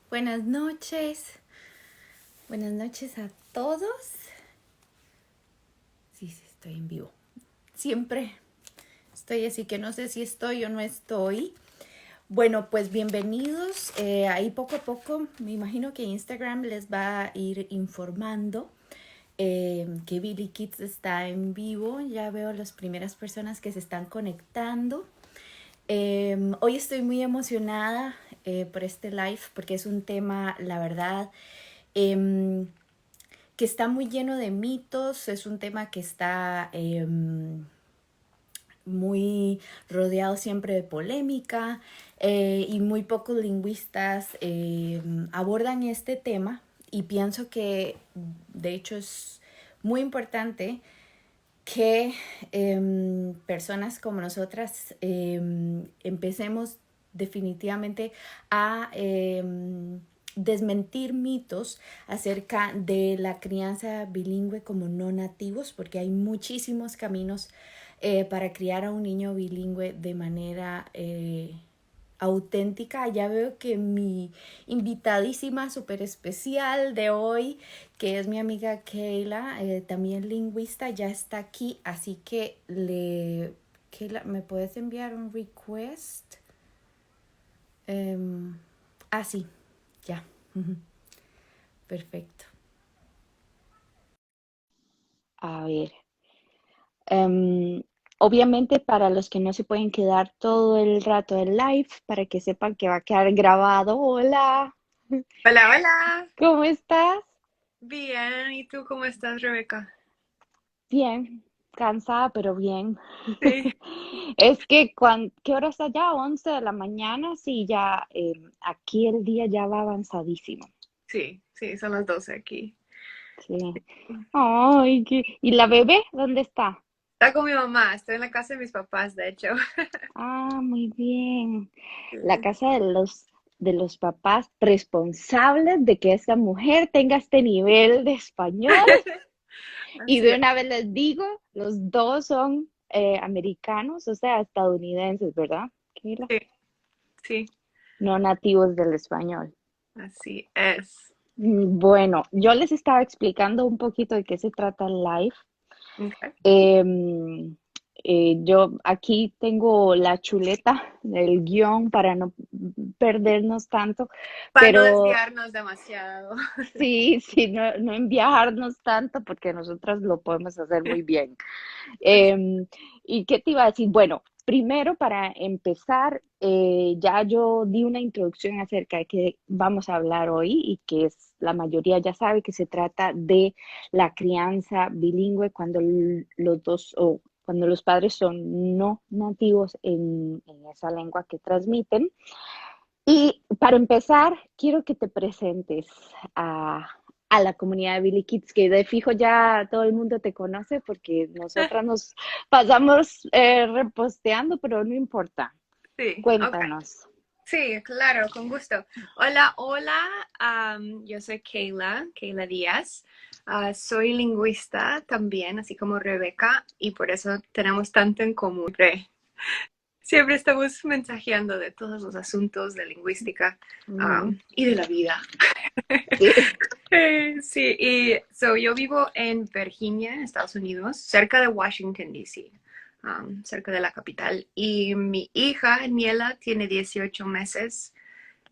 Buenas noches. Buenas noches a todos. Sí, estoy en vivo. Siempre estoy así que no sé si estoy o no estoy. Bueno, pues bienvenidos. Ahí poco a poco, me imagino que Instagram les va a ir informando que Billy Kids está en vivo. Ya veo las primeras personas que se están conectando. Hoy estoy muy emocionada por este live porque es un tema, la verdad, que está muy lleno de mitos, es un tema que está muy rodeado siempre de polémica y muy pocos lingüistas abordan este tema y pienso que de hecho es muy importante que personas como nosotras empecemos definitivamente a desmentir mitos acerca de la crianza bilingüe como no nativos, porque hay muchísimos caminos para criar a un niño bilingüe de manera auténtica. Ya veo que mi invitadísima súper especial de hoy, que es mi amiga Kayla, también lingüista, ya está aquí, así que Kayla, ¿me puedes enviar un request? Sí, ya. Perfecto. A ver, em, obviamente para los que no se pueden quedar todo el rato en live, para que sepan que va a quedar grabado. Hola, Hola, hola. ¿cómo estás? Bien, ¿y tú cómo estás, Rebeca? Bien, cansada, pero bien. Sí, Es que, ¿qué hora está ya? 11 de la mañana, sí, ya aquí el día ya va avanzadísimo. sí, son las 12 aquí. Sí. Ay, ¿y la bebé dónde está? Está con mi mamá, estoy en la casa de mis papás, de hecho. Ah, muy bien. La Sí. casa de los papás responsables de que esta mujer tenga este nivel de español. Y Así de es. una vez les digo, los dos son americanos, o sea, estadounidenses, ¿verdad? Keila? Sí, sí, No nativos del español. así es. Bueno, yo les estaba explicando un poquito de qué se trata el live. Okay. Em, yo aquí tengo la chuleta, el guión para no perdernos tanto, Para no pero desviarnos demasiado. sí, sí, no, no en viajarnos tanto porque nosotras lo podemos hacer muy bien. Em, ¿Y qué te iba a decir? Bueno, primero para empezar, ya yo di una introducción acerca de qué vamos a hablar hoy y que es, la mayoría ya sabe que se trata de la crianza bilingüe cuando los dos o cuando los padres son no nativos en esa lengua que transmiten. Y para empezar, quiero que te presentes a, a la comunidad de Billy Kids, que de fijo ya todo el mundo te conoce porque nosotras nos pasamos reposteando, pero no importa. Sí, ok. Cuéntanos. Sí, claro, con gusto. Hola, hola. Yo soy Kayla Díaz. Soy lingüista también, así como Rebeca, y por eso tenemos tanto en común. Siempre estamos mensajeando de todos los asuntos de lingüística Ujú. y de la vida. Sí. Sí, yo vivo en Virginia, en Estados Unidos, cerca de Washington, D.C., cerca de la capital. Y mi hija, Niela, tiene 18 meses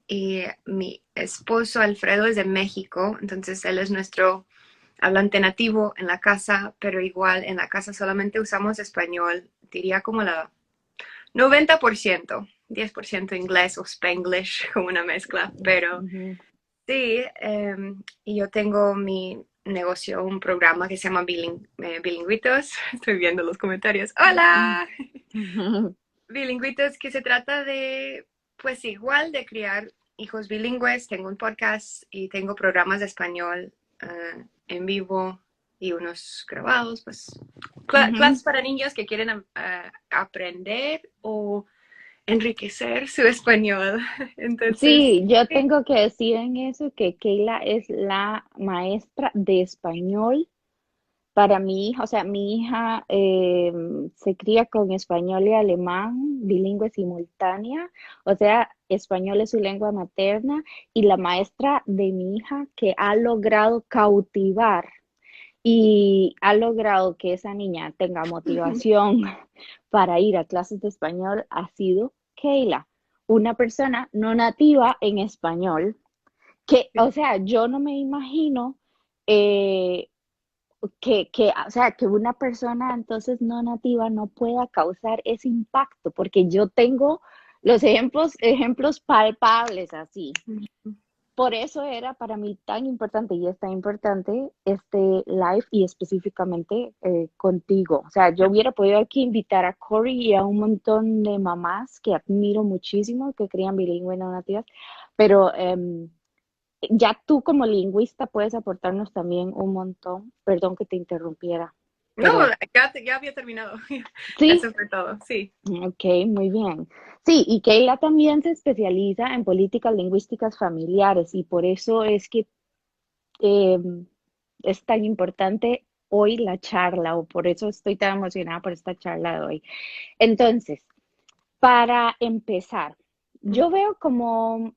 y mi esposo, Alfredo, es de México, entonces él es nuestro hablante nativo en la casa, pero igual en la casa solamente usamos español, diría como la 90%, 10% inglés o spanglish, como una mezcla, pero Ujú. sí, y yo tengo mi negocio, un programa que se llama Bilingüitos, estoy viendo los comentarios, ¡hola! Ujú. Bilingüitos, que se trata de, pues igual, de criar hijos bilingües, tengo un podcast y tengo programas de español en vivo y unos grabados, pues Ujú. clases para niños que quieren aprender o enriquecer su español. Entonces, Sí, yo sí, tengo que decir en eso que Keila es la maestra de español Para mi hija, o sea, mi hija se cría con español y alemán, bilingüe simultánea, o sea, español es su lengua materna y la maestra de mi hija que ha logrado cautivar y ha logrado que esa niña tenga motivación para ir a clases de español ha sido Keila, una persona no nativa en español, que, o sea, yo no me imagino eh, o sea, que una persona entonces no nativa no pueda causar ese impacto, porque yo tengo los ejemplos palpables así. Por eso era para mí tan importante y es tan importante este live y específicamente contigo. O sea, yo hubiera podido aquí invitar a Corey y a un montón de mamás que admiro muchísimo, que crían bilingüe no nativas, pero ya tú como lingüista puedes aportarnos también un montón. Perdón que te interrumpiera, No, pero ya había terminado. sí, Eso fue todo, sí. ok, muy bien. Sí, y Keila también se especializa en políticas lingüísticas familiares y por eso es que eh, es tan importante hoy la charla o por eso estoy tan emocionada por esta charla de hoy. Entonces, para empezar, yo veo como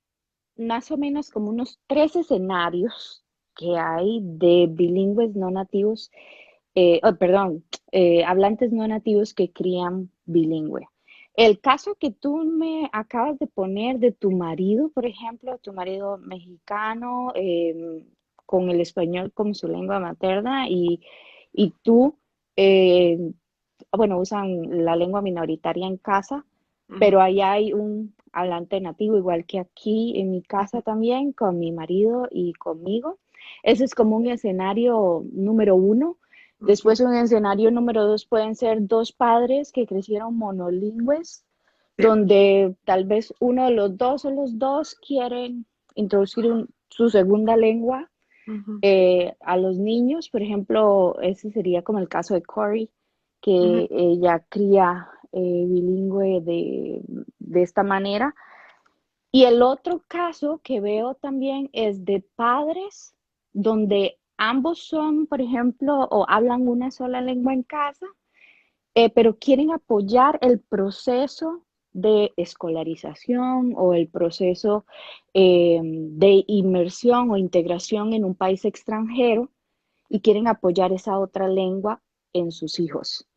más o menos como unos 3 escenarios que hay de bilingües no nativos, perdón, hablantes no nativos que crían bilingüe. El caso que tú me acabas de poner de tu marido, por ejemplo, tu marido mexicano, con el español como su lengua materna y tú, eh, bueno, usan la lengua minoritaria en casa, Ujú, pero allá hay un hablante nativo, igual que aquí en mi casa también, con mi marido y conmigo. Ese es como un escenario número uno. ujú, Después un escenario número dos pueden ser dos padres que crecieron monolingües, sí, donde tal vez uno de los dos o los dos quieren introducir su segunda lengua ujú, a los niños. Por ejemplo, ese sería como el caso de Corey, ujú, que ella cría bilingüe de esta manera. Y el otro caso que veo también es de padres donde ambos son, por ejemplo, o hablan una sola lengua en casa, pero quieren apoyar el proceso de escolarización o el proceso de inmersión o integración en un país extranjero y quieren apoyar esa otra lengua en sus hijos.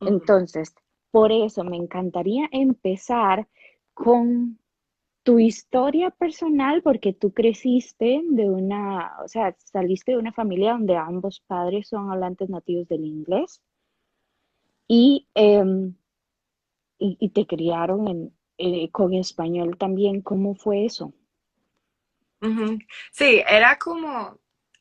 ujú. Entonces, por eso me encantaría empezar con tu historia personal, porque tú creciste de una, o sea, saliste de una familia donde ambos padres son hablantes nativos del inglés y, y te criaron con español también. ¿Cómo fue eso? Ujú. Sí, era como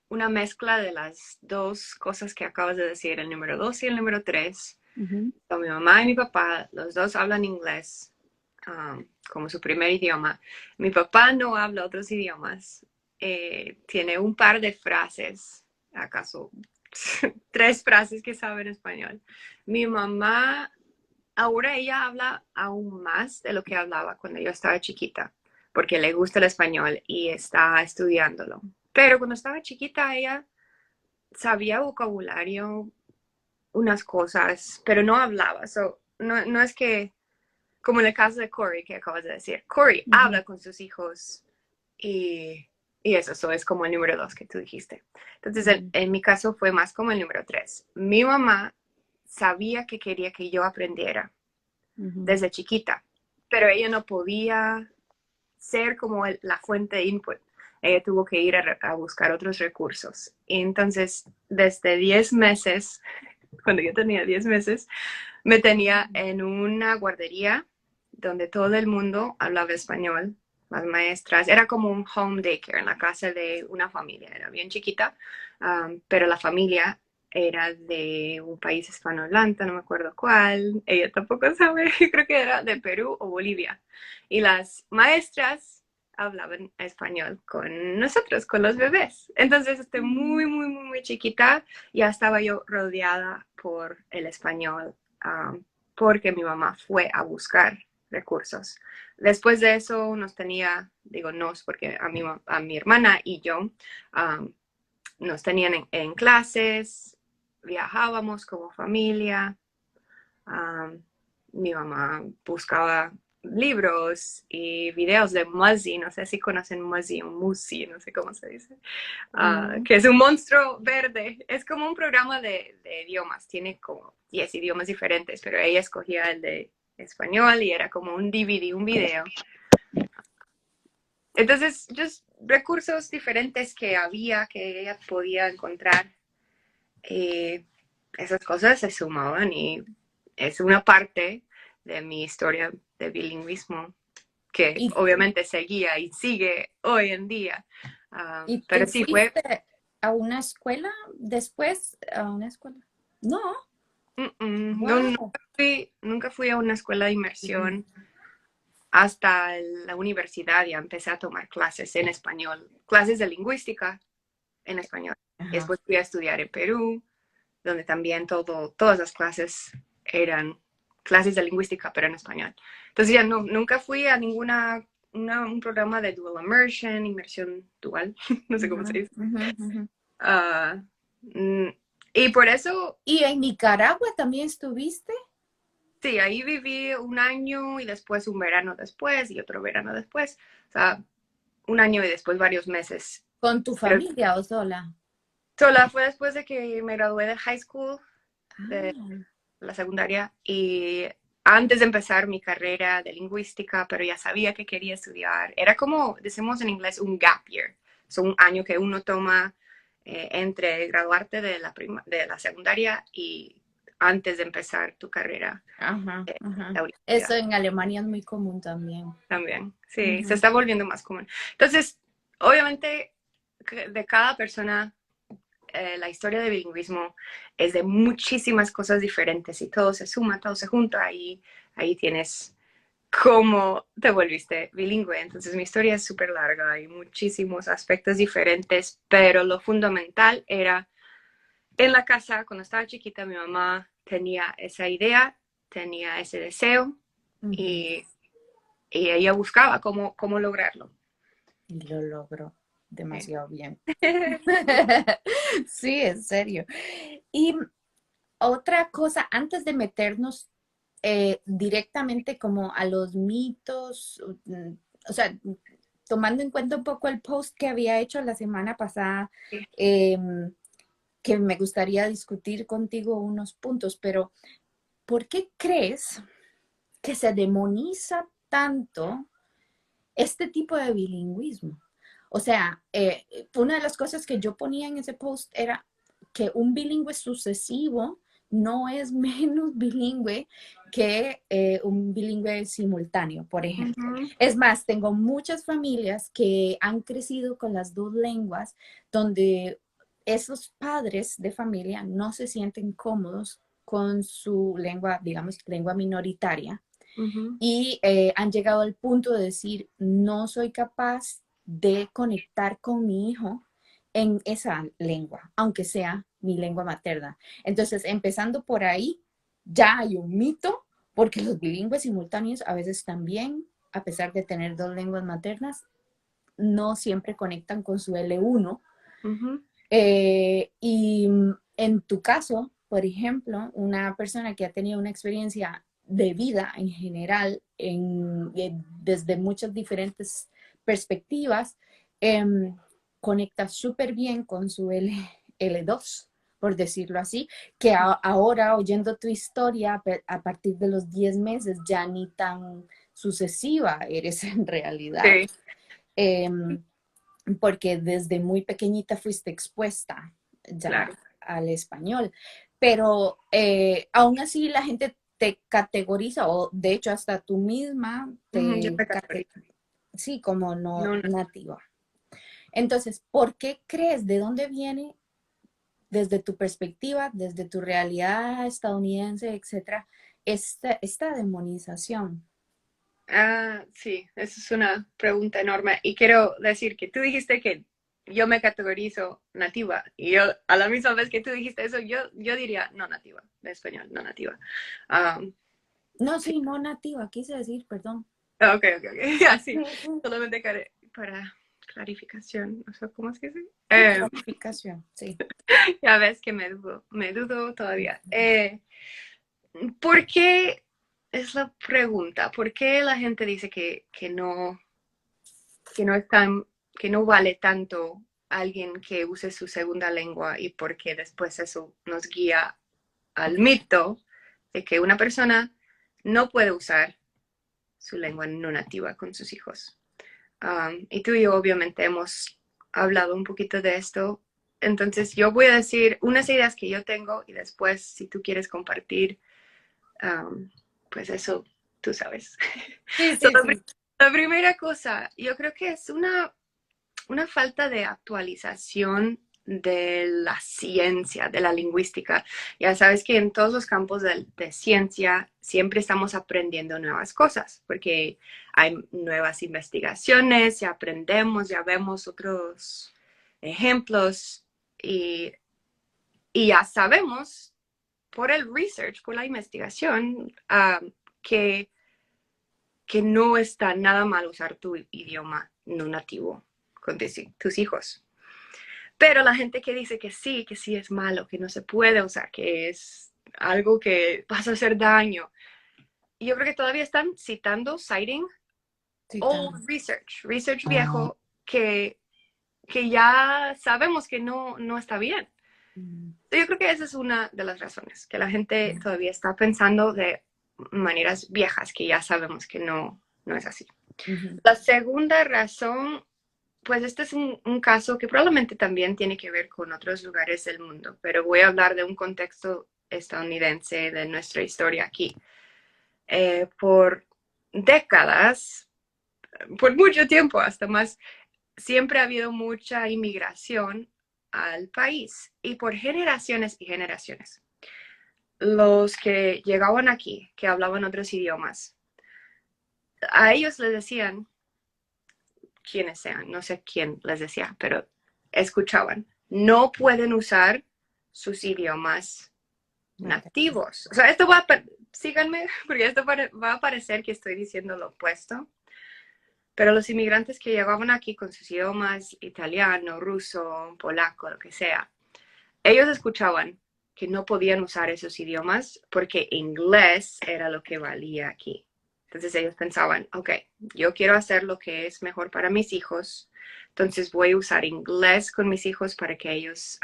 una mezcla de las dos cosas que acabas de decir, el número dos y el número tres. Ujú, So, mi mamá y mi papá, los dos hablan inglés como su primer idioma. Mi papá no habla otros idiomas. Tiene un par de frases, acaso 3 frases que sabe en español. Mi mamá, ahora ella habla aún más de lo que hablaba cuando yo estaba chiquita, porque le gusta el español y está estudiándolo. Pero cuando estaba chiquita, ella sabía vocabulario, unas cosas, pero no hablaba. So, no es que, como en el caso de Corey que acabas de decir, Corey ujú, habla con sus hijos y eso es como el número dos que tú dijiste. Entonces, ujú, en mi caso fue más como el número tres. Mi mamá sabía que quería que yo aprendiera ujú, desde chiquita, pero ella no podía ser como la fuente de input. Ella tuvo que ir a buscar otros recursos. Y entonces, desde 10 meses, cuando yo tenía 10 meses, me tenía en una guardería donde todo el mundo hablaba español, las maestras, era como un home daycare en la casa de una familia, era bien chiquita, pero la familia era de un país hispanohablante, no me acuerdo cuál, ella tampoco sabe, creo que era de Perú o Bolivia. Y las maestras hablaban español con nosotros, con los bebés. Entonces, muy, muy, muy, muy chiquita, ya estaba yo rodeada por el español, porque mi mamá fue a buscar recursos. Después de eso nos tenía, digo nos, porque a mi hermana y yo nos tenían en clases, viajábamos como familia. Um, Mi mamá buscaba libros y videos de Muzzy, no sé si conocen Muzzy o Musi, no sé cómo se dice, Mm. que es un monstruo verde. Es como un programa de idiomas, tiene como 10 idiomas diferentes, pero ella escogía el de español y era como un DVD, un video. Entonces, recursos diferentes que había, que ella podía encontrar, esas cosas se sumaban y es una parte de mi historia de bilingüismo que ¿Y, obviamente seguía y sigue hoy en día. y Pero tú sí fue, fuiste a una escuela después? ¿A una escuela? No, no, wow. nunca fui a una escuela de inmersión. Hasta la universidad ya empecé a tomar clases en español, clases de lingüística en español. Ajá. Después fui a estudiar en Perú, donde también todas las clases eran clases de lingüística, pero en español. Entonces ya nunca fui a un programa de dual immersion, inmersión dual, no sé cómo Ujú, se dice. ujú, ujú. Ah, mm, y por eso, ¿Y en Nicaragua también estuviste sí, ahí viví un año y después un verano después y otro verano después. O sea, un año y después varios meses. con tu Pero familia o sola? sola fue después de que me gradué de high school, de Ah, la secundaria, y antes de empezar mi carrera de lingüística, pero ya sabía que quería estudiar. Era como, decimos en inglés, un gap year. Es un año que uno toma entre graduarte de la secundaria y antes de empezar tu carrera ajá, en ajá. la Eso universidad en Alemania es muy común también. también. Sí, se Ujú. está volviendo más común. Entonces, obviamente, de cada persona la historia de bilingüismo es de muchísimas cosas diferentes y todo se suma, todo se junta y ahí tienes cómo te volviste bilingüe. Entonces mi historia es súper larga, hay muchísimos aspectos diferentes, pero lo fundamental era en la casa, cuando estaba chiquita, mi mamá tenía esa idea, tenía ese deseo Ujú. y, y ella buscaba cómo lograrlo. Y lo logró Sí. demasiado bien. Sí, en serio. Y otra cosa, antes de meternos directamente como a los mitos, o sea, tomando en cuenta un poco el post que había hecho la semana pasada, em, que me gustaría discutir contigo unos puntos, pero ¿por qué crees que se demoniza tanto este tipo de bilingüismo? O sea, una de las cosas que yo ponía en ese post era que un bilingüe sucesivo no es menos bilingüe que un bilingüe simultáneo, por ejemplo. Ujú, Es más, tengo muchas familias que han crecido con las dos lenguas, donde esos padres de familia no se sienten cómodos con su lengua, digamos, lengua minoritaria, ujú, y han llegado al punto de decir, no soy capaz de conectar con mi hijo en esa lengua, aunque sea mi lengua materna. Entonces, empezando por ahí, ya hay un mito, porque los bilingües simultáneos a veces también, a pesar de tener dos lenguas maternas, no siempre conectan con su L1. ujú. Y en tu caso, por ejemplo, una persona que ha tenido una experiencia de vida en general, desde muchas diferentes perspectivas, conecta súper bien con su L2, por decirlo así, que ahora oyendo tu historia a partir de los 10 meses ya ni tan sucesiva eres en realidad. Sí, Em, Porque desde muy pequeñita fuiste expuesta ya claro. al español, pero aún así la gente te categoriza, o de hecho hasta tú misma Ujú, yo te me categorizo. sí, como no No, no. nativa. Entonces, ¿por qué crees? ¿De dónde viene desde tu perspectiva, desde tu realidad estadounidense, etcétera, esta demonización? Sí, esa es una pregunta enorme. Y quiero decir que tú dijiste que yo me categorizo nativa. Y yo, a la misma vez que tú dijiste eso, yo diría no nativa, de español, no nativa. Um, No, sí, sí, no nativa, quise decir, perdón. ok. Así, solamente para clarificación. O sea, ¿cómo es que se dice? Sí, clarificación, sí. Ya ves que me dudo todavía. ¿Por qué? Es la pregunta. ¿Por qué la gente dice que no es tan, que no vale tanto alguien que use su segunda lengua y por qué después eso nos guía al mito de que una persona no puede usar su lengua no nativa con sus hijos? Y tú y yo obviamente hemos hablado un poquito de esto. Entonces yo voy a decir unas ideas que yo tengo y después si tú quieres compartir, pues eso tú sabes. Sí, So, sí, sí. la primera cosa, yo creo que es una falta de actualización de la ciencia, de la lingüística. Ya sabes que en todos los campos de ciencia siempre estamos aprendiendo nuevas cosas, porque hay nuevas investigaciones, ya aprendemos, ya vemos otros ejemplos y, y ya sabemos por el research, por la investigación, que, que no está nada mal usar tu idioma no nativo con tus hijos. Pero la gente que dice que sí es malo, que no se puede usar, que es algo que vas a hacer daño. Y yo creo que todavía están citing Sí, old research viejo que ya sabemos que no está bien. Yo creo que esa es una de las razones, que la gente todavía está pensando de maneras viejas que ya sabemos que no es así. Ujú. La segunda razón, pues este es un caso que probablemente también tiene que ver con otros lugares del mundo, pero voy a hablar de un contexto estadounidense de nuestra historia aquí. Por décadas, por mucho tiempo, hasta más, siempre ha habido mucha inmigración al país y por generaciones y generaciones. Los que llegaban aquí, que hablaban otros idiomas, a ellos les decían, quienes sean, no sé quién les decía, pero escuchaban, no pueden usar sus idiomas nativos. O sea, esto va a, síganme, porque esto va a parecer que estoy diciendo lo opuesto, pero los inmigrantes que llegaban aquí con sus idiomas italiano, ruso, polaco, lo que sea, ellos escuchaban que no podían usar esos idiomas porque inglés era lo que valía aquí. Entonces ellos pensaban, ok, yo quiero hacer lo que es mejor para mis hijos, entonces voy a usar inglés con mis hijos para que ellos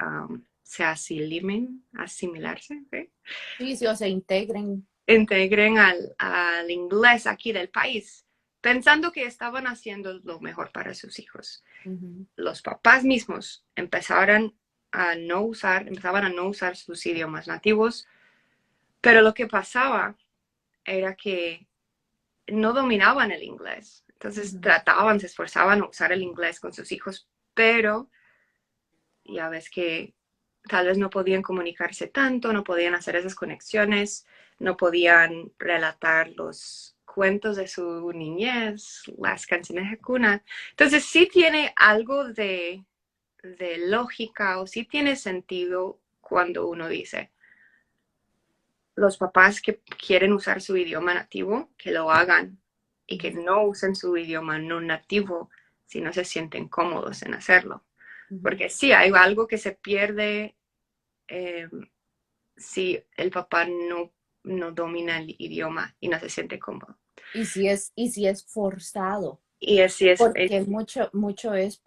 se asimilarse, ¿okay? Sí, sí, o se integren. Integren al inglés aquí del país, pensando que estaban haciendo lo mejor para sus hijos. Ujú. Los papás mismos empezaban a no usar sus idiomas nativos, pero lo que pasaba era que no dominaban el inglés. Entonces Ujú. se esforzaban a usar el inglés con sus hijos, pero ya ves que tal vez no podían comunicarse tanto, no podían hacer esas conexiones, no podían relatar los cuentos de su niñez, las canciones de cuna. Entonces sí tiene algo de lógica o sí tiene sentido cuando uno dice, los papás que quieren usar su idioma nativo, que lo hagan y que no usen su idioma no nativo si no se sienten cómodos en hacerlo. Ujú. Porque sí, hay algo que se pierde eh, si el papá no domina el idioma y no se siente cómodo. Y si es forzado, Y así es porque mucho es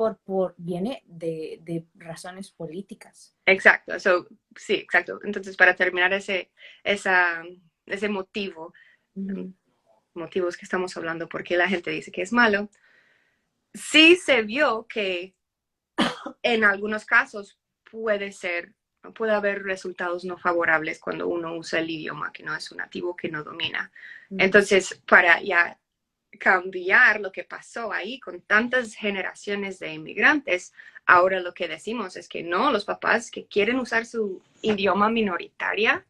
viene de razones políticas. exacto. So, sí, exacto. Entonces, para terminar esa, ese Ujú. motivos que estamos hablando, por qué la gente dice que es malo, sí se vio que en algunos casos puede haber resultados no favorables cuando uno usa el idioma que no es su nativo, que no domina. Ujú. Entonces, para ya cambiar lo que pasó ahí con tantas generaciones de inmigrantes, ahora lo que decimos es que no, los papás que quieren usar su idioma minoritaria,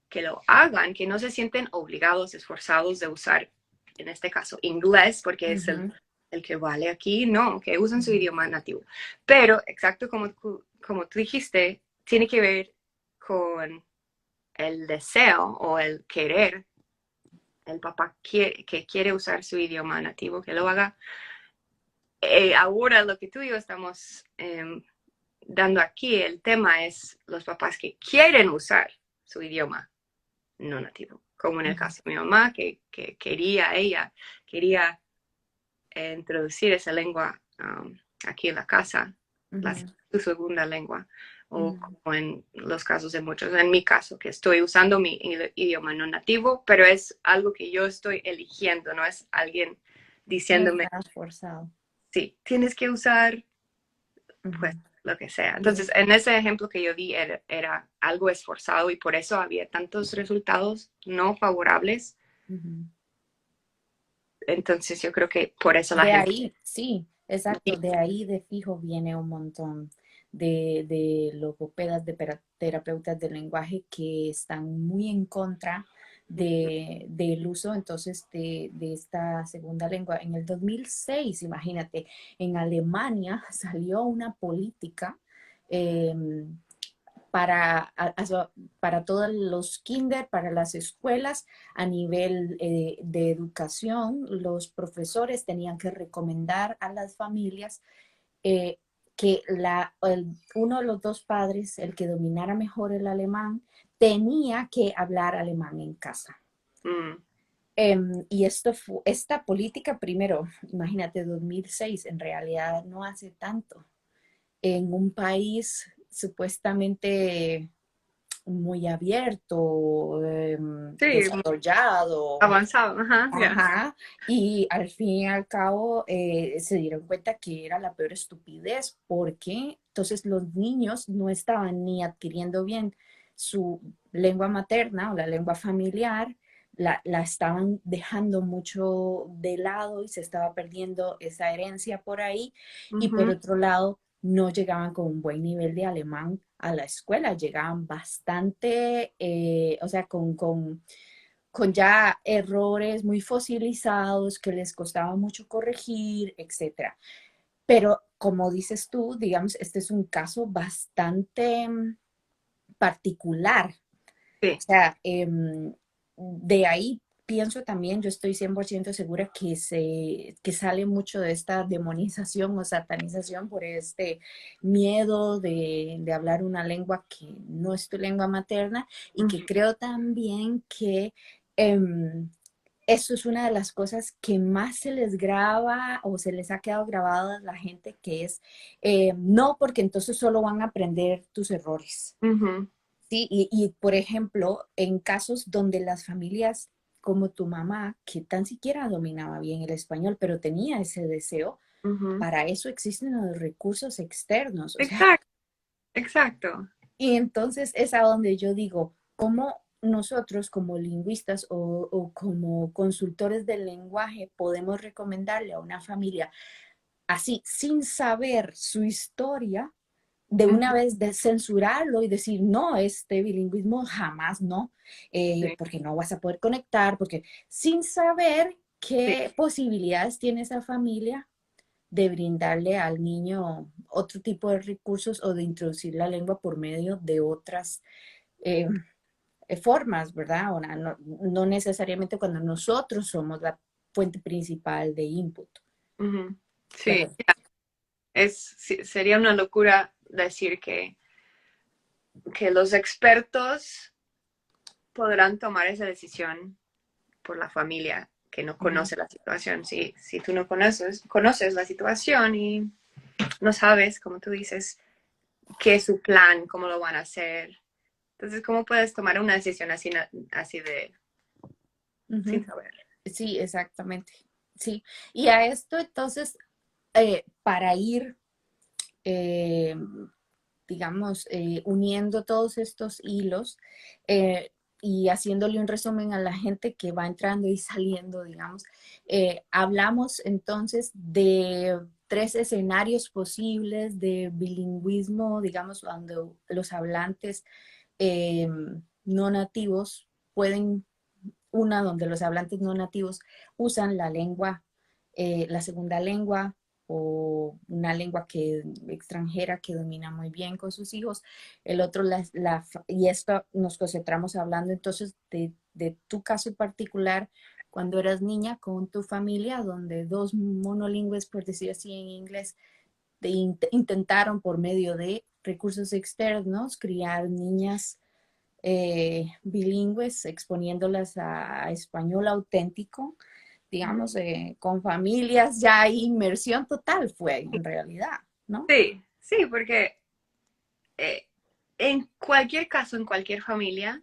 que lo hagan, que no se sienten obligados, esforzados de usar, en este caso, inglés, porque es Ujú. el que vale aquí, no, que usen su Ujú. idioma nativo. Pero, exacto como tú dijiste, tiene que ver con el deseo o el querer, el papá que quiere usar su idioma nativo, que lo haga. Ahora lo que tú y yo estamos dando aquí, el tema es los papás que quieren usar su idioma no nativo, como en el caso de mi mamá, que ella quería introducir esa lengua aquí en la casa, su segunda lengua, o como en los casos de muchos, en mi caso, que estoy usando mi idioma no nativo, pero es algo que yo estoy eligiendo, no es alguien No diciéndome, está forzado. sí, tienes que usar, pues, lo que sea. Entonces, en ese ejemplo que yo di era algo esforzado y por eso había tantos resultados no favorables. Entonces, yo creo que por eso la De gente... ahí, sí, exacto, de ahí de fijo viene un montón de logopedas, de terapeutas del lenguaje que están muy en contra del uso entonces de esta segunda lengua. En el 2006, imagínate, en Alemania salió una política para, para todos los kinder, para las escuelas, a nivel de educación, los profesores tenían que recomendar a las familias eh, que uno de los dos padres, el que dominara mejor el alemán, tenía que hablar alemán en casa. Mm. Y esta política, primero, imagínate, 2006, en realidad no hace tanto, en un país supuestamente muy abierto, Sí, desarrollado, avanzado, ajá, ya. ajá, y al fin y al cabo se dieron cuenta que era la peor estupidez, porque entonces los niños no estaban ni adquiriendo bien su lengua materna o la lengua familiar, la estaban dejando mucho de lado y se estaba perdiendo esa herencia por ahí, y por otro lado, no llegaban con un buen nivel de alemán a la escuela, llegaban bastante, o sea, con ya errores muy fosilizados que les costaba mucho corregir, etcétera. Pero como dices tú, digamos, este es un caso bastante particular. O Sí. sea, de ahí pienso también, yo estoy 100% segura que sale mucho de esta demonización o satanización por este miedo de hablar una lengua que no es tu lengua materna, y que creo también que eso es una de las cosas que más se les graba o se les ha quedado grabada a la gente, que es no, porque entonces solo van a aprender tus errores. Sí, y por ejemplo, en casos donde las familias como tu mamá, que tan siquiera dominaba bien el español, pero tenía ese deseo, para eso existen los recursos externos. O sea, Exacto, exacto. y entonces es a donde yo digo, ¿cómo nosotros como lingüistas o como consultores del lenguaje podemos recomendarle a una familia así, sin saber su historia, de una vez de censurarlo y decir, no, este bilingüismo jamás no, Sí, porque no vas a poder conectar, porque sin saber sí. qué posibilidades tiene esa familia de brindarle al niño otro tipo de recursos o de introducir la lengua por medio de otras eh, formas, ¿verdad? O no, no necesariamente cuando nosotros somos la fuente principal de input. Sí, Pero sería una locura decir que los expertos podrán tomar esa decisión por la familia que no conoce la situación. Si tú no conoces la situación y no sabes, como tú dices, qué es su plan, cómo lo van a hacer. Entonces, ¿cómo puedes tomar una decisión así de sin saber? sí, exactamente. Sí. Y a esto entonces, para ir, eh, digamos, uniendo todos estos hilos y haciéndole un resumen a la gente que va entrando y saliendo, digamos, hablamos entonces de tres escenarios posibles de bilingüismo, digamos, cuando los hablantes eh, no nativos pueden, una donde los hablantes no nativos usan la lengua, la segunda lengua o una lengua extranjera que domina muy bien con sus hijos. El otro, y esto nos concentramos hablando entonces de tu caso particular cuando eras niña con tu familia, donde dos monolingües, por decir así en inglés, intentaron por medio de recursos externos, criar niñas bilingües, exponiéndolas a español auténtico, digamos, con familias, ya hay inmersión total fue en realidad, ¿no? Sí, sí, porque eh, en cualquier caso, en cualquier familia,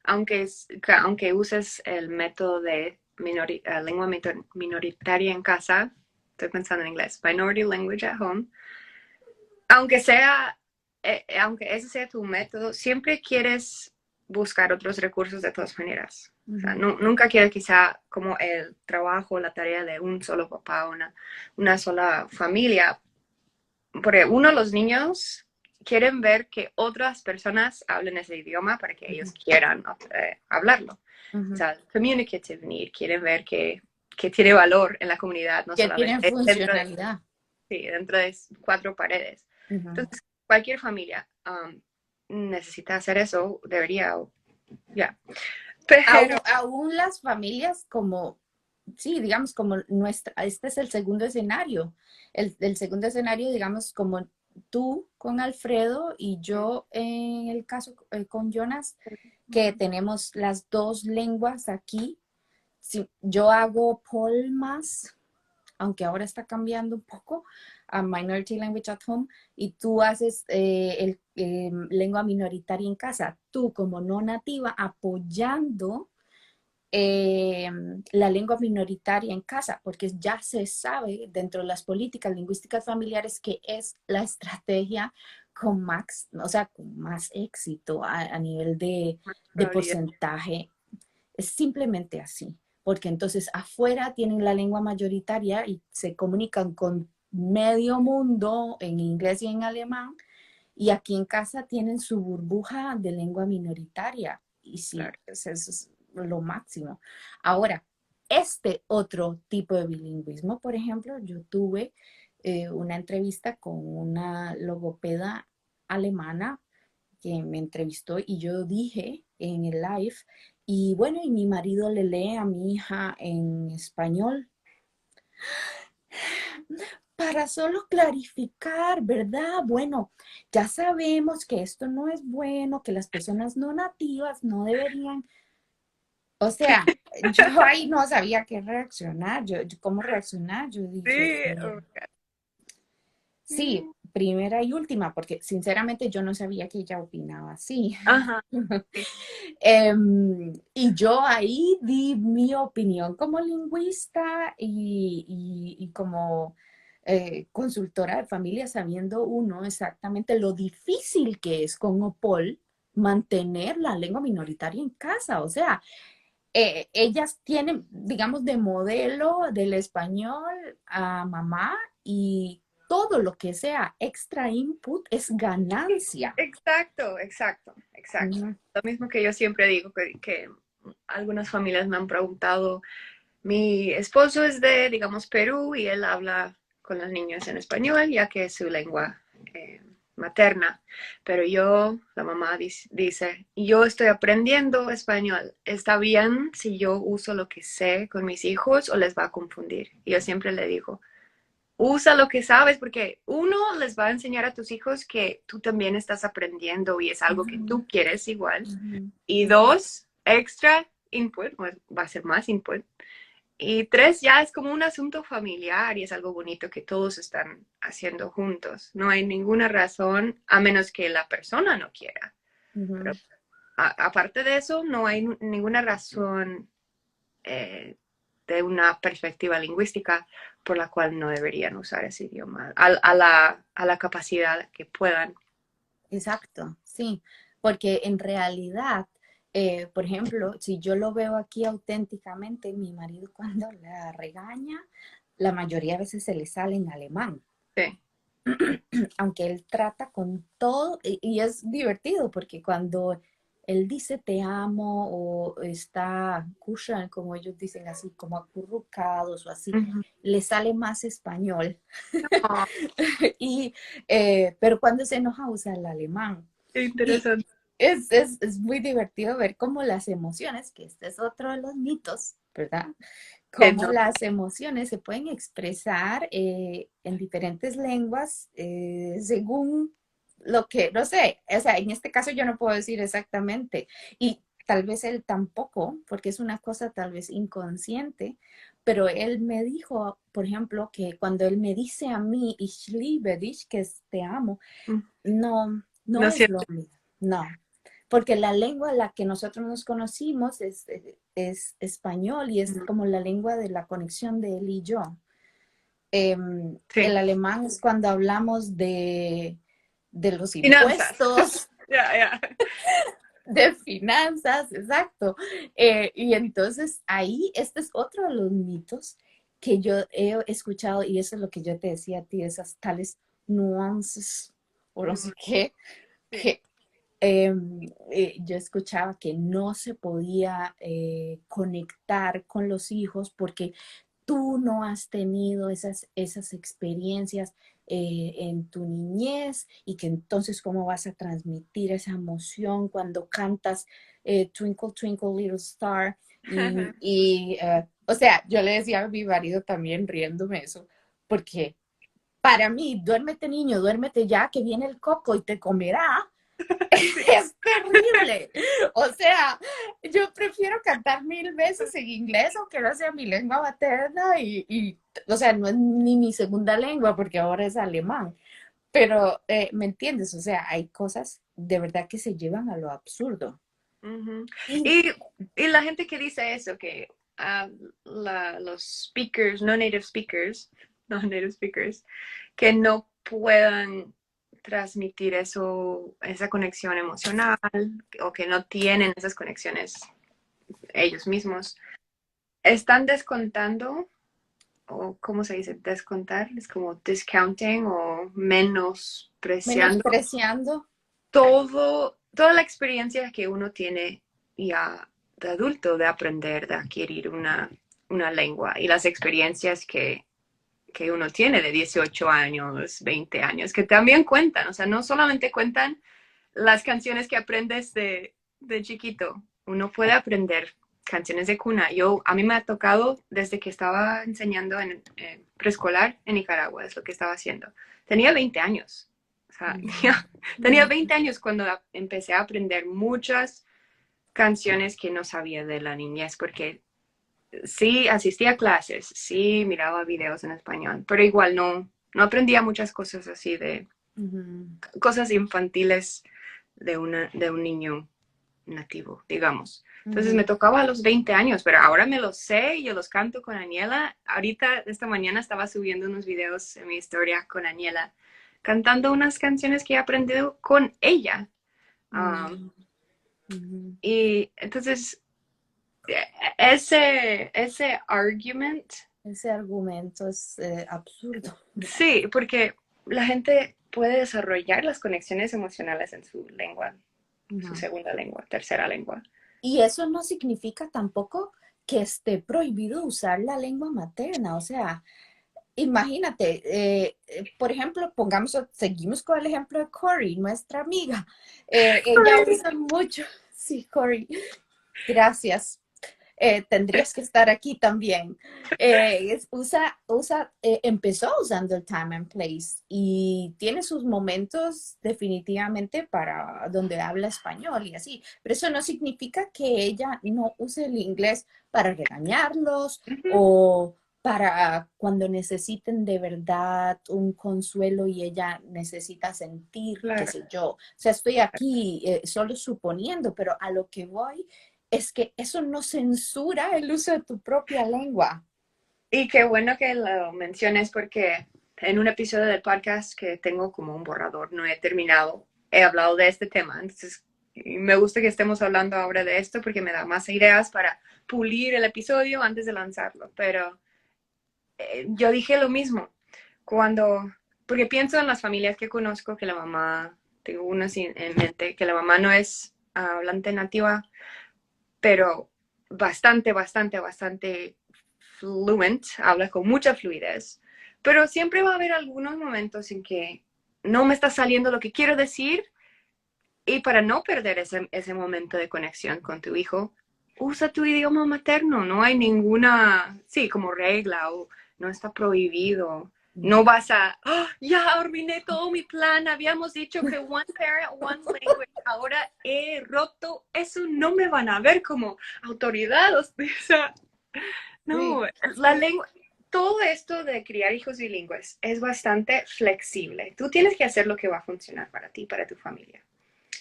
aunque uses el método de lengua minoritaria en casa, estoy pensando en inglés, minority language at home, aunque aunque ese sea tu método, siempre quieres buscar otros recursos de todas maneras. O sea, nunca quieres que sea como el trabajo, la tarea de un solo papá, una sola familia. Porque los niños quieren ver que otras personas hablen ese idioma para que ellos quieran hablarlo. O sea, communicative need, quieren ver que tiene valor en la comunidad, no Que tienen solamente funcionalidad. dentro de cuatro paredes. Entonces, cualquier familia necesita hacer eso, debería, ya. Pero, Aún las familias como, sí, digamos, como nuestra, este es el segundo escenario. El segundo escenario, digamos, como tú con Alfredo y yo en el caso con Jonas, que tenemos las dos lenguas aquí. Sí, yo hago Polmas, aunque ahora está cambiando un poco, a Minority Language at Home, y tú haces lengua minoritaria en casa, tú como no nativa apoyando la lengua minoritaria en casa, porque ya se sabe dentro de las políticas lingüísticas familiares que es la estrategia con más, o sea, con más éxito a nivel de porcentaje. Es simplemente así, porque entonces afuera tienen la lengua mayoritaria y se comunican con medio mundo en inglés y en alemán, y aquí en casa tienen su burbuja de lengua minoritaria. Y sí, claro. pues eso es lo máximo. Ahora, este otro tipo de bilingüismo, por ejemplo, yo tuve una entrevista con una logopeda alemana que me entrevistó y yo dije en el live, y bueno, y mi marido le lee a mi hija en español para solo clarificar, ¿verdad? Bueno, ya sabemos que esto no es bueno, que las personas no nativas no deberían, o sea, yo ahí no sabía qué reaccionar, cómo reaccionar, yo dije, Sí, sí, primera y última, porque sinceramente yo no sabía que ella opinaba así. ajá, sí, Y yo ahí di mi opinión como lingüista y como consultora de familia, sabiendo uno exactamente lo difícil que es con OPOL mantener la lengua minoritaria en casa. O sea, ellas tienen, digamos, de modelo del español a mamá, y todo lo que sea extra input es ganancia. exacto, exacto, exacto. Ujú, Lo mismo que yo siempre digo, que algunas familias me han preguntado, mi esposo es de, digamos, Perú y él habla con los niños en español, ya que es su lengua materna. Pero la mamá dice, yo estoy aprendiendo español. ¿Está bien si yo uso lo que sé con mis hijos o les va a confundir? Y yo siempre le digo, usa lo que sabes, porque uno, les va a enseñar a tus hijos que tú también estás aprendiendo y es algo que ujú, tú quieres igual. ujú. Y dos, extra input, va a ser más input. Y tres, ya es como un asunto familiar y es algo bonito que todos están haciendo juntos. No hay ninguna razón, a menos que la persona no quiera. Pero Ujú. aparte de eso, no hay ninguna razón eh, de una perspectiva lingüística por la cual no deberían usar ese idioma a la capacidad que puedan. Exacto, sí, porque en realidad, por ejemplo, si yo lo veo aquí auténticamente, mi marido cuando la regaña, la mayoría de veces se le sale en alemán, Sí. aunque él trata con todo, y es divertido porque cuando él dice te amo o está kuscheln, como ellos dicen así, como acurrucados o así, Ujú. le sale más español. Oh, Y, pero cuando se enoja usa el alemán. qué Y interesante. es muy divertido ver cómo las emociones, que este es otro de los mitos, ¿verdad? Que Cómo no. las emociones se pueden expresar en diferentes lenguas según lo que, no sé, o sea, en este caso yo no puedo decir exactamente. Y tal vez él tampoco, porque es una cosa tal vez inconsciente, pero él me dijo, por ejemplo, que cuando él me dice a mí, ich liebe dich, que es te amo, Mm, no, no no es es lo cierto. mismo, no. Porque la lengua en la que nosotros nos conocimos es español y es Ujú. como la lengua de la conexión de él y yo. El Sí. alemán es cuando hablamos de los Finanzas. impuestos, Ya, ya. de finanzas, exacto. Y entonces ahí, este es otro de los mitos que yo he escuchado y eso es lo que yo te decía a ti, esas tales nuances o no Ujú. sé qué, Sí. que yo escuchaba que no se podía conectar con los hijos porque tú no has tenido esas experiencias en tu niñez y que entonces cómo vas a transmitir esa emoción cuando cantas Twinkle, Twinkle, Little Star. O sea, yo le decía a mi marido también riéndome eso, porque para mí, duérmete niño, duérmete ya, que viene el coco y te comerá. Sí. Es terrible. O sea, yo prefiero cantar mil veces en inglés, aunque no sea mi lengua materna o sea, no es ni mi segunda lengua porque ahora es alemán. Pero, ¿me entiendes? O sea, hay cosas de verdad que se llevan a lo absurdo. Ujú. Y Y, y la gente que dice eso, que los speakers, no native speakers, que no puedan transmitir eso, esa conexión emocional, o que no tienen esas conexiones ellos mismos, están descontando, o ¿cómo se dice? Descontar, es como discounting o menospreciando menospreciando, toda la experiencia que uno tiene ya de adulto de aprender, de adquirir una lengua y las experiencias que uno tiene de 18 años, 20 años, que también cuentan, o sea, no solamente cuentan las canciones que aprendes de chiquito, uno puede aprender canciones de cuna. A mí me ha tocado desde que estaba enseñando en preescolar en Nicaragua, es lo que estaba haciendo. Tenía 20 años, o sea, ya, tenía 20 años cuando empecé a aprender muchas canciones que no sabía de la niñez, porque sí asistía a clases, sí miraba videos en español, pero igual no aprendía muchas cosas así de cosas infantiles de un niño nativo, digamos. Entonces me tocaba a los 20 años, pero ahora me los sé y yo los canto con Aniela. Ahorita, esta mañana, estaba subiendo unos videos en mi historia con Aniela, cantando unas canciones que he aprendido con ella. Um, y entonces, ese argument, ese argumento es absurdo. sí, porque la gente puede desarrollar las conexiones emocionales en su lengua, su No. segunda lengua, tercera lengua. Y eso no significa tampoco que esté prohibido usar la lengua materna. O sea, imagínate, por ejemplo, seguimos con el ejemplo de Corey, nuestra amiga. Ella usa mucho, sí, Corey, gracias. Tendrías que estar aquí también. Empezó usando el time and place y tiene sus momentos definitivamente para donde habla español y así, pero eso no significa que ella no use el inglés para regañarlos Ujú. o para cuando necesiten de verdad un consuelo y ella necesita sentir, qué Claro. sé yo. O sea, estoy aquí solo suponiendo, pero a lo que voy es que eso no censura el uso de tu propia lengua. Y qué bueno que lo menciones porque en un episodio del podcast que tengo como un borrador, no he terminado, he hablado de este tema. Entonces, me gusta que estemos hablando ahora de esto porque me da más ideas para pulir el episodio antes de lanzarlo. Pero yo dije lo mismo cuando, porque pienso en las familias que conozco que la mamá, tengo una en mente, que la mamá no es hablante nativa, pero bastante fluent, habla con mucha fluidez, pero siempre va a haber algunos momentos en que no me está saliendo lo que quiero decir y para no perder ese momento de conexión con tu hijo, usa tu idioma materno, no hay ninguna, sí, como regla o no está prohibido. No vas a, "Ah, ya arruiné todo mi plan, habíamos dicho que one parent, one language, ahora he roto, eso no me van a ver como autoridad, o sea, no, Sí, la lengua, todo esto de criar hijos bilingües es bastante flexible. Tú tienes que hacer lo que va a funcionar para ti, para tu familia.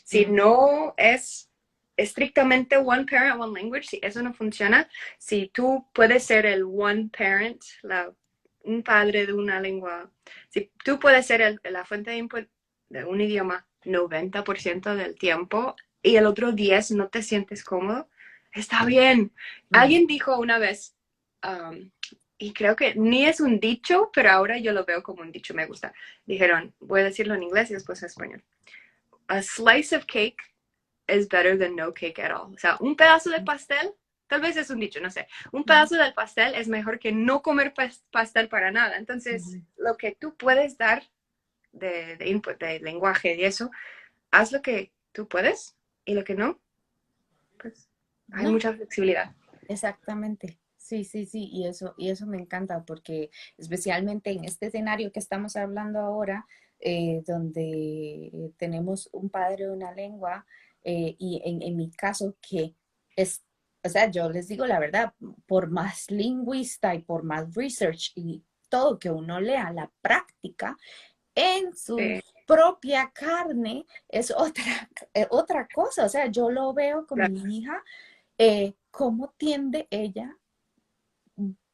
Si mm, no es estrictamente one parent, one language, si eso no funciona, si tú puedes ser el one parent, un padre de una lengua, si tú puedes ser la fuente de input de un idioma 90% del tiempo y el otro 10 no te sientes cómodo, está bien. mm, Alguien dijo una vez, y creo que ni es un dicho, pero ahora yo lo veo como un dicho, me gusta. Dijeron, voy a decirlo en inglés y después en español. A slice of cake is better than no cake at all. O sea, un pedazo de pastel, tal vez es un dicho, no sé. Un mm, pedazo del pastel es mejor que no comer pastel para nada. Entonces, mm. lo que tú puedes dar de input, de lenguaje y eso, haz lo que tú puedes y lo que no, pues hay No, mucha flexibilidad. exactamente. Sí, sí, sí, y eso me encanta porque especialmente en este escenario que estamos hablando ahora, donde tenemos un padre de una lengua, y en mi caso que es, o sea, yo les digo la verdad, por más lingüista y por más research y todo que uno lea, la práctica en su Sí, propia carne es otra, otra cosa. O sea, yo lo veo con claro. mi hija, cómo tiende ella,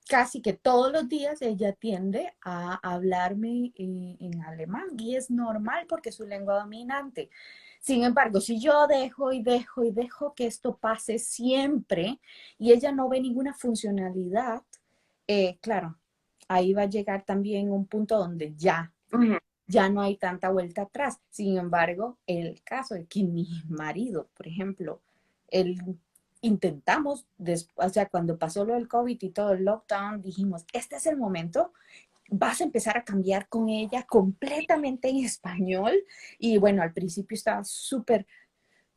casi que todos los días ella tiende a hablarme en alemán y es normal porque es su lengua dominante. Sin embargo, si yo dejo y dejo y dejo que esto pase siempre y ella no ve ninguna funcionalidad, claro, ahí va a llegar también un punto donde Ujú. ya no hay tanta vuelta atrás. Sin embargo, el caso de que mi marido, por ejemplo, él intentamos, o sea, cuando pasó lo del COVID y todo el lockdown, dijimos, este es el momento, vas a empezar a cambiar con ella completamente en español. Y bueno, al principio estaba súper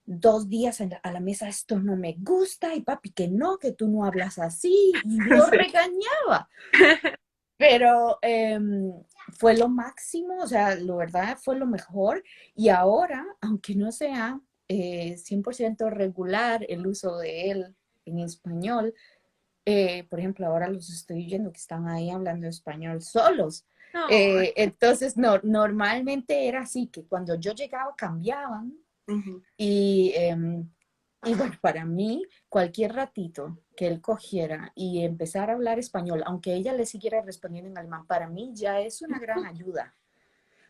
2 días a la mesa, esto no me gusta, y papi, que no, que tú no hablas así, y lo Sí. regañaba. Pero fue lo máximo, o sea, lo verdad fue lo mejor. Y ahora, aunque no sea 100% regular el uso de él en español, por ejemplo, ahora los estoy viendo que están ahí hablando español solos. No. Entonces, no, normalmente era así, que cuando yo llegaba cambiaban Ujú. y, y bueno, para mí, cualquier ratito que él cogiera y empezara a hablar español, aunque ella le siguiera respondiendo en alemán, para mí ya es una gran ayuda.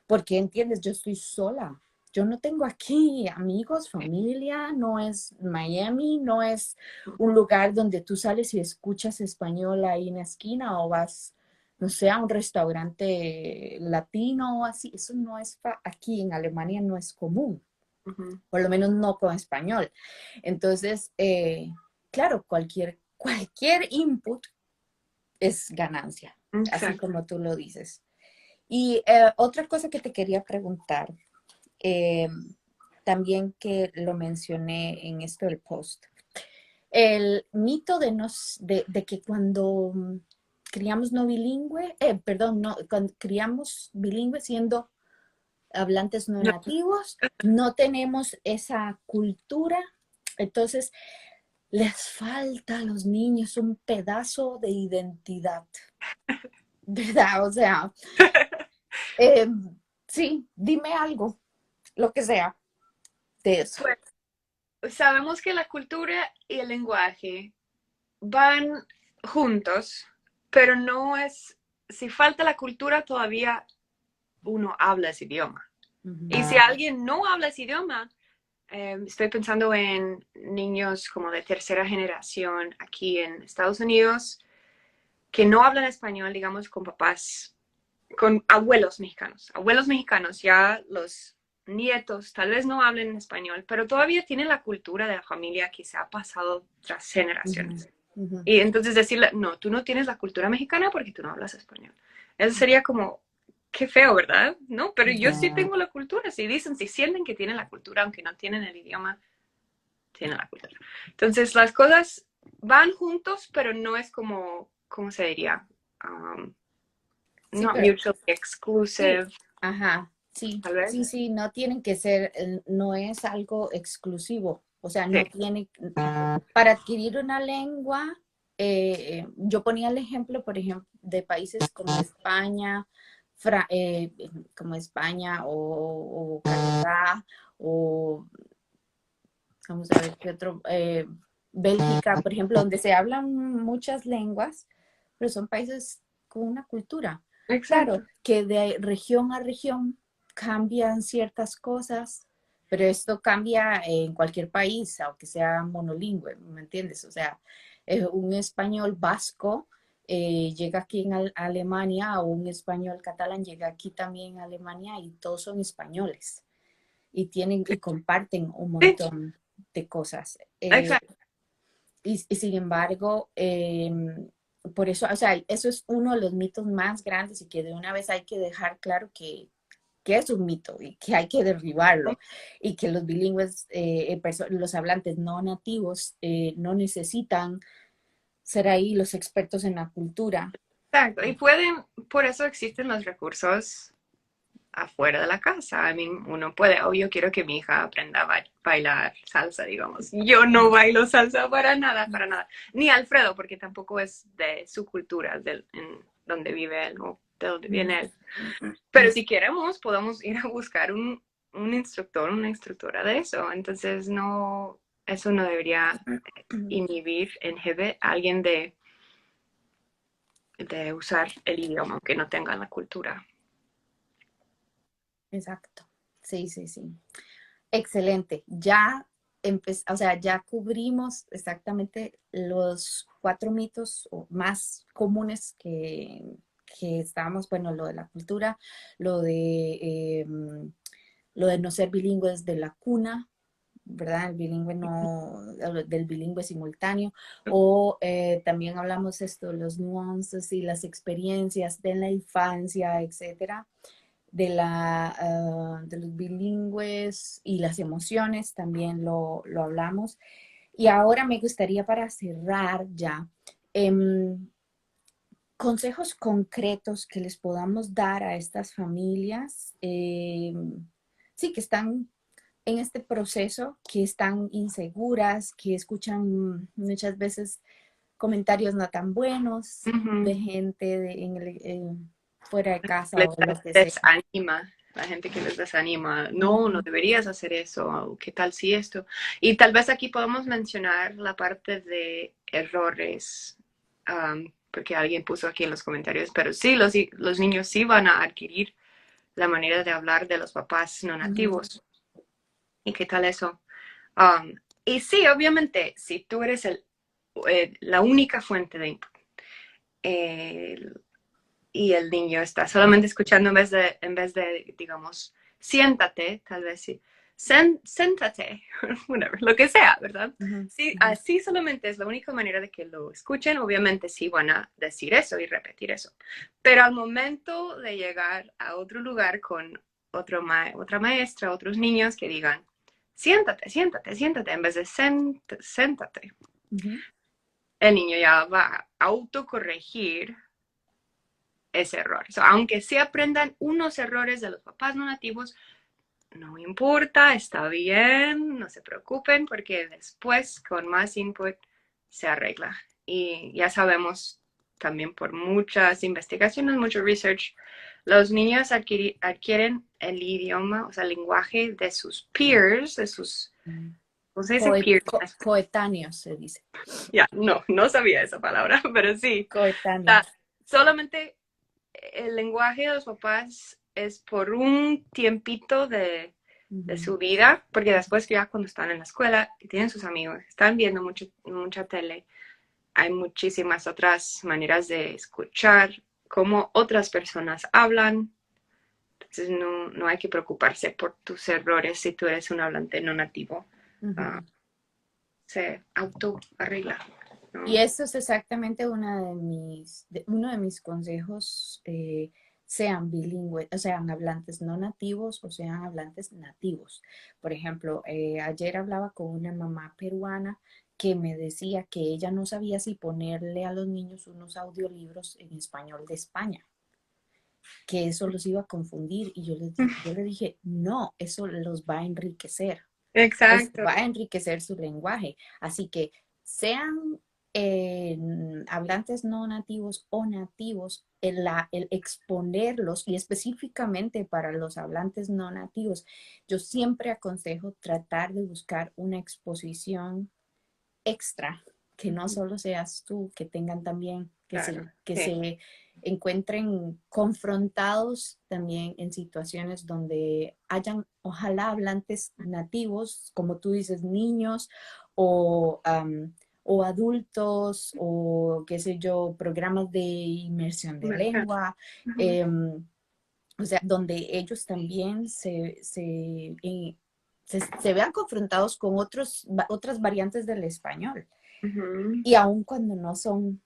Porque, entiendes, yo estoy sola. Yo no tengo aquí amigos, familia, no es Miami, no es un lugar donde tú sales y escuchas español ahí en la esquina o vas, no sé, a un restaurante latino o así. Eso no es, aquí en Alemania no es común, Ujú. por lo menos no con español. Entonces, claro, cualquier input es ganancia, así Exacto. como tú lo dices. Y otra cosa que te quería preguntar, eh, también que lo mencioné en esto del post, el mito de que cuando criamos no bilingüe, perdón, no, cuando criamos bilingüe siendo hablantes no No, nativos, no tenemos esa cultura, entonces les falta a los niños un pedazo de identidad, ¿verdad? O sea, eh, sí, dime algo, lo que sea de eso. pues sabemos que la cultura y el lenguaje van juntos, pero no es, si falta la cultura todavía uno habla ese idioma. Ujú, Y si alguien no habla ese idioma, estoy pensando en niños como de tercera generación aquí en Estados Unidos que no hablan español, digamos, con papás, con abuelos mexicanos, ya los nietos tal vez no hablen español, pero todavía tienen la cultura de la familia que se ha pasado tras ujú, generaciones. ujú. Y entonces decirle, no, tú no tienes la cultura mexicana porque tú no hablas español. Eso sería como, qué feo, ¿verdad? No, pero yo sí Ya, tengo la cultura. Si dicen, si sienten que tienen la cultura, aunque no tienen el idioma, tienen la cultura. Entonces, las cosas van juntos, pero no es como, ¿cómo se diría? Um, Sí, not pero mutually sí, exclusive, ajá, sí, tal vez. sí, sí, no tienen que ser, no es algo exclusivo, o sea, Sí, no tiene, para adquirir una lengua, yo ponía el ejemplo, por ejemplo, de países como España, como España o Canadá, o vamos a ver qué otro, Bélgica, por ejemplo, donde se hablan muchas lenguas, pero son países con una cultura. Claro, exacto. que de región a región cambian ciertas cosas, pero esto cambia en cualquier país, aunque sea monolingüe, ¿me entiendes? O sea, un español vasco llega aquí en Alemania o un español catalán llega aquí también a Alemania y todos son españoles y tienen y comparten un Sí, montón de cosas. exacto. Y sin embargo, por eso, o sea, eso es uno de los mitos más grandes y que de una vez hay que dejar claro que es un mito y que hay que derribarlo y que los bilingües, los hablantes no nativos, no necesitan ser ahí los expertos en la cultura. Exacto. Y por eso existen los recursos afuera de la casa. I mean, uno puede, o yo quiero que mi hija aprenda a bailar salsa, digamos. Yo no bailo salsa para nada, para nada. Ni Alfredo, porque tampoco es de su cultura, en donde vive él o de donde viene él. Pero si queremos, podemos ir a buscar un instructor, una instructora de eso. Entonces, no, eso no debería inhibir a alguien de usar el idioma, aunque no tengan la cultura. Exacto. Sí, sí, sí. Excelente. Ya o sea, ya cubrimos exactamente los 4 mitos más comunes que estábamos, bueno, lo de la cultura, lo de, lo de no ser bilingües de la cuna, ¿verdad? El bilingüe no, del bilingüe simultáneo, o también hablamos esto, los nuances y las experiencias de la infancia, etcétera de los bilingües y las emociones, también lo hablamos. Y ahora me gustaría para cerrar ya, consejos concretos que les podamos dar a estas familias, sí, que están en este proceso, que están inseguras, que escuchan muchas veces comentarios no tan buenos Ujú. de gente fuera de casa Les o lo que sea. desanima, la gente que les desanima, no, no deberías hacer eso, o qué tal si esto. Y tal vez aquí podemos mencionar la parte de errores, porque alguien puso aquí en los comentarios, pero sí, los niños sí van a adquirir la manera de hablar de los papás no Ujú. nativos. ¿Y qué tal eso? Um, y sí, obviamente, si tú eres la única fuente de input, eh, y el niño está solamente escuchando en vez de, digamos, siéntate, tal vez sí, séntate, whatever, lo que sea, ¿verdad? Ujú, Sí, ujú, así solamente es la única manera de que lo escuchen, obviamente sí van a decir eso y repetir eso, pero al momento de llegar a otro lugar con otra maestra, otros niños que digan, siéntate, siéntate, siéntate, en vez de séntate, ujú. el niño ya va a autocorregir ese error. So, aunque sí aprendan unos errores de los papás no nativos, no importa, está bien, no se preocupen, porque después con más input se arregla. Y ya sabemos también por muchas investigaciones, mucho research, los niños adquieren el idioma, o sea, el lenguaje de sus peers, de sus, ¿cómo se dice peers? Coetáneos se dice. Ya, no, no sabía esa palabra, pero sí. O sea, Coetáneos. solamente el lenguaje de los papás es por un tiempito de Ujú, su vida, porque después ya cuando están en la escuela y tienen sus amigos, están viendo mucha tele, hay muchísimas otras maneras de escuchar cómo otras personas hablan. Entonces no hay que preocuparse por tus errores si tú eres un hablante no nativo. Uh, ujú. Se auto arregla. Y ¿No? eso es exactamente uno de mis consejos, sean bilingües, o sean hablantes no nativos o sean hablantes nativos. Por ejemplo, ayer hablaba con una mamá peruana que me decía que ella no sabía si ponerle a los niños unos audiolibros en español de España. que eso los iba a confundir y yo le dije, no, eso los va a enriquecer, Exacto. va a enriquecer su lenguaje. Así que sean eh, hablantes no nativos o nativos, el exponerlos y específicamente para los hablantes no nativos, yo siempre aconsejo tratar de buscar una exposición extra, que no Ujú, solo seas tú, que tengan también, claro, que sí. se encuentren confrontados también en situaciones donde hayan, ojalá, hablantes nativos, como tú dices, niños o, o adultos o, qué sé yo, programas de inmersión de Inmersión. lengua. Ujú, eh, o sea, donde ellos también se vean confrontados con otras variantes del español. ujú. Y aun cuando no son,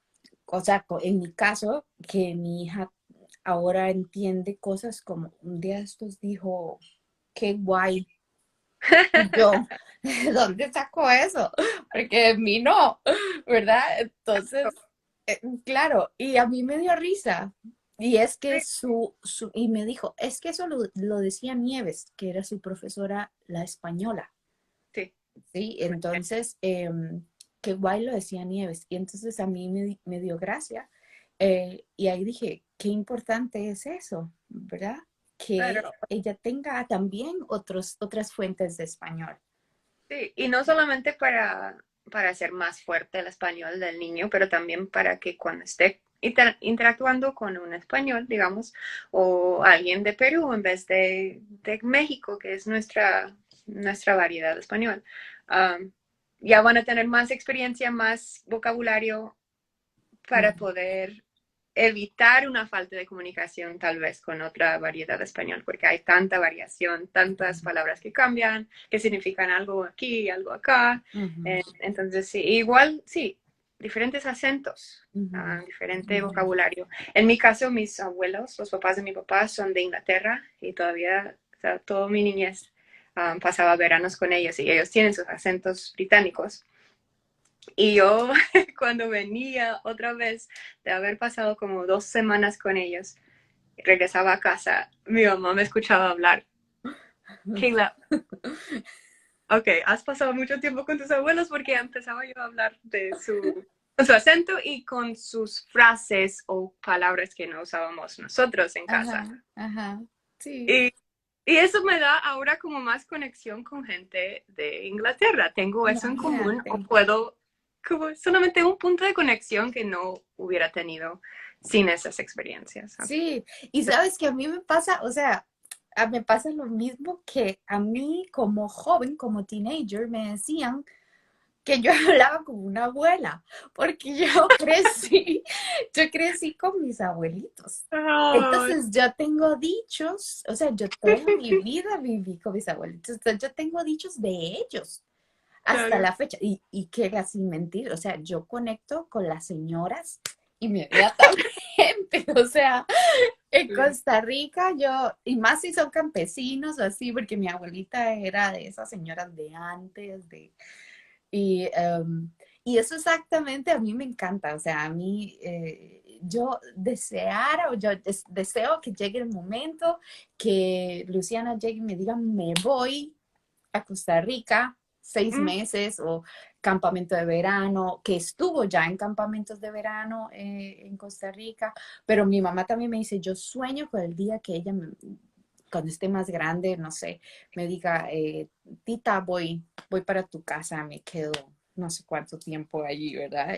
o sea, en mi caso, que mi hija ahora entiende cosas como un día de estos dijo, qué guay. Y yo, ¿de dónde sacó eso? Porque de mí no, ¿verdad? Entonces, claro, y a mí me dio risa. Y es que y me dijo, es que eso lo decía Nieves, que era su profesora, la española, Sí, ¿sí? Entonces, qué guay lo decía Nieves. Y entonces a mí me dio gracia. Y ahí dije, qué importante es eso, ¿verdad? Que claro. ella tenga también otras fuentes de español. Sí, y no solamente para hacer más fuerte el español del niño, pero también para que cuando esté interactuando con un español, digamos, o alguien de Perú en vez de México, que es nuestra variedad de español, um, ya van a tener más experiencia, más vocabulario para Ujú, poder evitar una falta de comunicación tal vez con otra variedad de español, porque hay tanta variación, tantas palabras que cambian, que significan algo aquí, algo acá. ujú, Entonces, sí, igual, sí, diferentes acentos, ujú, diferente ujú. vocabulario. En mi caso, mis abuelos, los papás de mi papá son de Inglaterra y todavía, o sea, toda mi niñez pasaba veranos con ellos y ellos tienen sus acentos británicos. Y yo cuando venía otra vez de haber pasado como 2 semanas con ellos, regresaba a casa, mi mamá me escuchaba hablar. Kayla, ok, has pasado mucho tiempo con tus abuelos porque empezaba yo a hablar de con su acento y con sus frases o palabras que no usábamos nosotros en casa. Ajá, ajá, sí, Y, y eso me da ahora como más conexión con gente de Inglaterra. Tengo eso en común imagínate. o puedo, como solamente un punto de conexión que no hubiera tenido sin esas experiencias. Sí, y sabes que a mí me pasa, o sea, me pasa lo mismo que a mí como joven, como teenager, me decían que yo hablaba como una abuela, porque yo crecí con mis abuelitos. Ay, Entonces yo tengo dichos, o sea, yo toda mi vida viví con mis abuelitos, entonces yo tengo dichos de ellos hasta claro. la fecha, y que era sin mentir, o sea, yo conecto con las señoras inmediatamente, o sea, en Sí. Costa Rica yo, y más si son campesinos o así, porque mi abuelita era de esas señoras de antes, y, y eso exactamente a mí me encanta, o sea, a mí yo deseara, o yo deseo que llegue el momento que Luciana llegue y me diga, me voy a Costa Rica 6 meses o campamento de verano, que estuvo ya en campamentos de verano en Costa Rica, pero mi mamá también me dice, yo sueño con el día que ella, cuando esté más grande, no sé, me diga, tita, voy para tu casa, me quedo no sé cuánto tiempo allí, ¿verdad?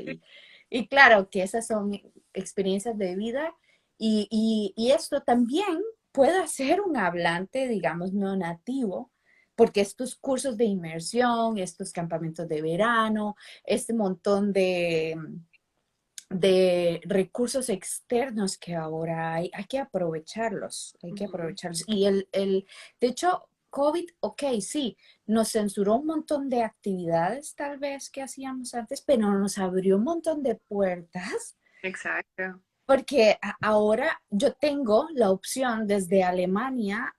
Y claro que esas son experiencias de vida y esto también puede ser un hablante, digamos, no nativo, porque estos cursos de inmersión, estos campamentos de verano, este montón de recursos externos que ahora hay que aprovecharlos, hay que Ujú. aprovecharlos. Y de hecho, COVID, ok, sí, nos censuró un montón de actividades tal vez que hacíamos antes, pero nos abrió un montón de puertas Exacto. porque ahora yo tengo la opción desde Alemania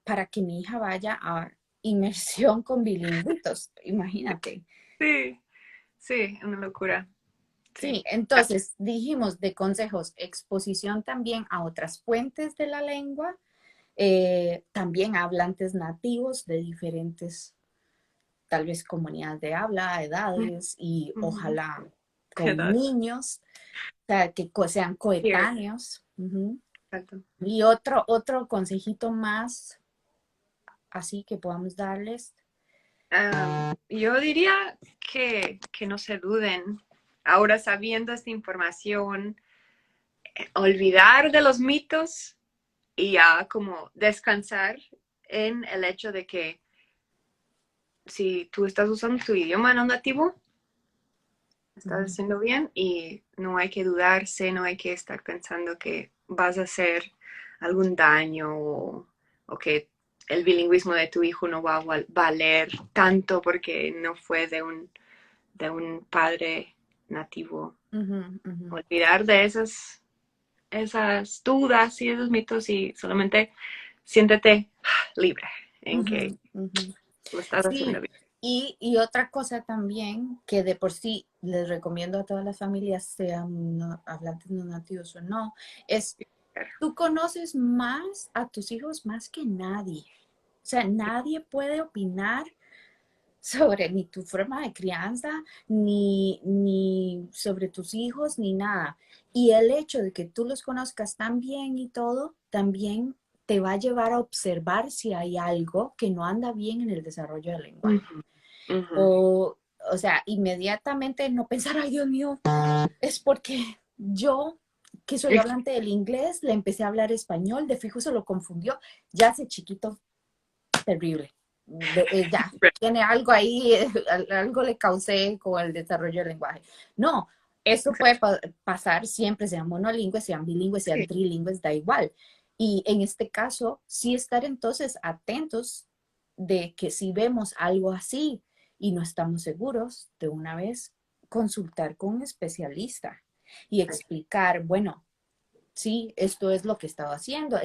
para que mi hija vaya a inmersión con bilingüitos, imagínate. Sí, sí, una locura. Sí, Sí, gracias. entonces dijimos de consejos, exposición también a otras fuentes de la lengua, también a hablantes nativos de diferentes, tal vez comunidades de habla, edades y Ujú. ojalá con Edad. niños, o sea, que sean Here. coetáneos. Ujú. Exacto. Y otro consejito más, así que podamos darles. Yo diría que no se duden. Ahora sabiendo esta información, olvidar de los mitos y ya como descansar en el hecho de que si tú estás usando tu idioma no nativo, estás Ujú, haciendo bien y no hay que dudarse, no hay que estar pensando que vas a hacer algún daño o que el bilingüismo de tu hijo no va a valer tanto porque no fue de un padre nativo. ujú, ujú, Olvidar de esas dudas y esos mitos y solamente siéntete libre en que ujú, ujú. lo estás haciendo Sí, bien. y otra cosa también que de por sí les recomiendo a todas las familias, sean hablantes no nativos o no, es tú conoces más a tus hijos más que nadie. O sea, nadie puede opinar sobre ni tu forma de crianza, ni sobre tus hijos, ni nada. Y el hecho de que tú los conozcas tan bien y todo, también te va a llevar a observar si hay algo que no anda bien en el desarrollo del lenguaje. Ujú, ujú. O, o sea, inmediatamente no pensar, ay Dios mío, es porque yo, que soy hablante del inglés, le empecé a hablar español, de fijo se lo confundió, ya hace chiquito, terrible. Ya, tiene algo ahí, algo le causé con el desarrollo del lenguaje. No, eso puede pasar siempre, sean monolingües, sean bilingües, sean Sí, trilingües, da igual. Y en este caso, sí estar entonces atentos de que si vemos algo así y no estamos seguros, de una vez consultar con un especialista y explicar, bueno, sí, esto es lo que estaba haciendo,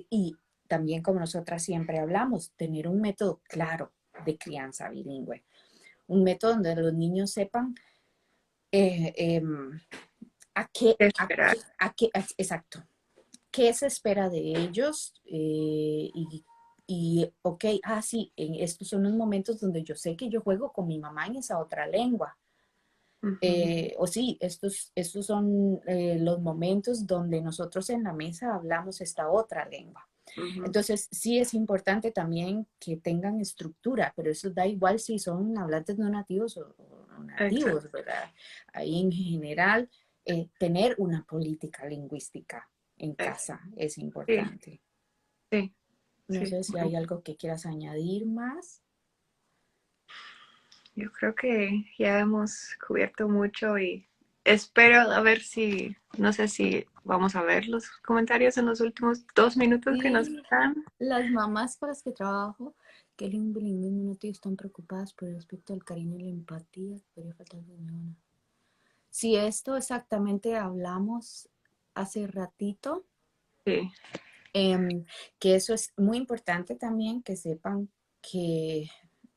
y también como nosotras siempre hablamos, tener un método claro de crianza bilingüe, un método donde los niños sepan eh, eh, esperar. exacto, qué se espera de ellos ok, sí, en estos son los momentos donde yo sé que yo juego con mi mamá en esa otra lengua. Ujú, O sí, estos son los momentos donde nosotros en la mesa hablamos esta otra lengua. ujú. Entonces, sí es importante también que tengan estructura, pero eso da igual si son hablantes no nativos o Exacto. nativos, ¿verdad? Ahí en general, tener una política lingüística en casa es Sí, importante. sí, No sí. sé si hay algo que quieras añadir más. Yo creo que ya hemos cubierto mucho y espero a ver si, no sé si vamos a ver los comentarios en los últimos 2 minutos que nos Sí, quedan. las mamás para las que trabajo, que el bilingüismo nativo están preocupadas por el aspecto del cariño y la empatía, que podría faltar de una. Si esto exactamente hablamos hace ratito, Sí, em, que eso es muy importante también, que sepan que,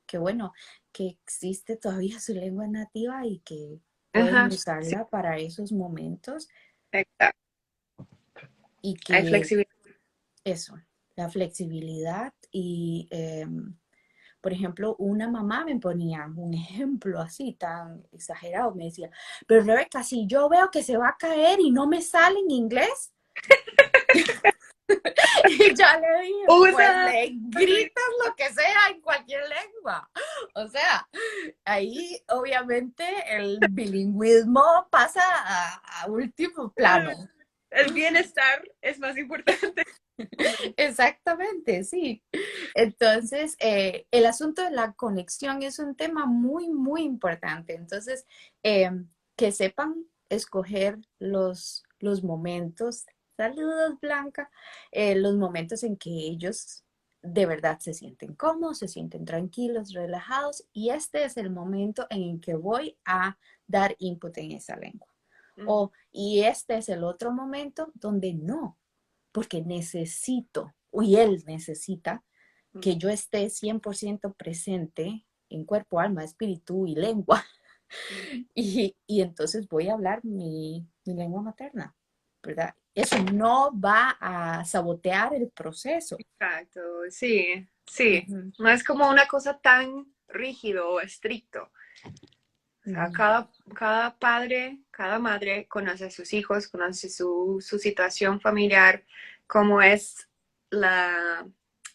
que bueno, que existe todavía su lengua nativa y que pueden ajá, sí, usarla para esos momentos exacto. y Hay que flexibilidad. eso, la flexibilidad y por ejemplo, una mamá me ponía un ejemplo así tan exagerado, me decía, pero Rebeca, si yo veo que se va a caer y no me sale en inglés, y ya le dije, pues Usa. le gritas lo que sea en cualquier lengua. O sea, ahí obviamente el bilingüismo pasa a último plano. El bienestar es más importante. Exactamente, sí. Entonces, el asunto de la conexión es un tema muy, muy importante. Entonces, eh, que sepan escoger los momentos, saludos Blanca, los momentos en que ellos de verdad se sienten cómodos, se sienten tranquilos, relajados, y este es el momento en el que voy a dar input en esa lengua. Ujú, Y este es el otro momento donde no, porque necesito, y él necesita, que ujú. yo esté 100% presente en cuerpo, alma, espíritu y lengua Y entonces voy a hablar mi lengua materna, ¿verdad? Eso no va a sabotear el proceso. Exacto, sí, sí. Ujú, No es como una cosa tan rígido o estricto. O sea, ujú, cada padre, cada madre conoce a sus hijos, conoce su situación familiar, cómo es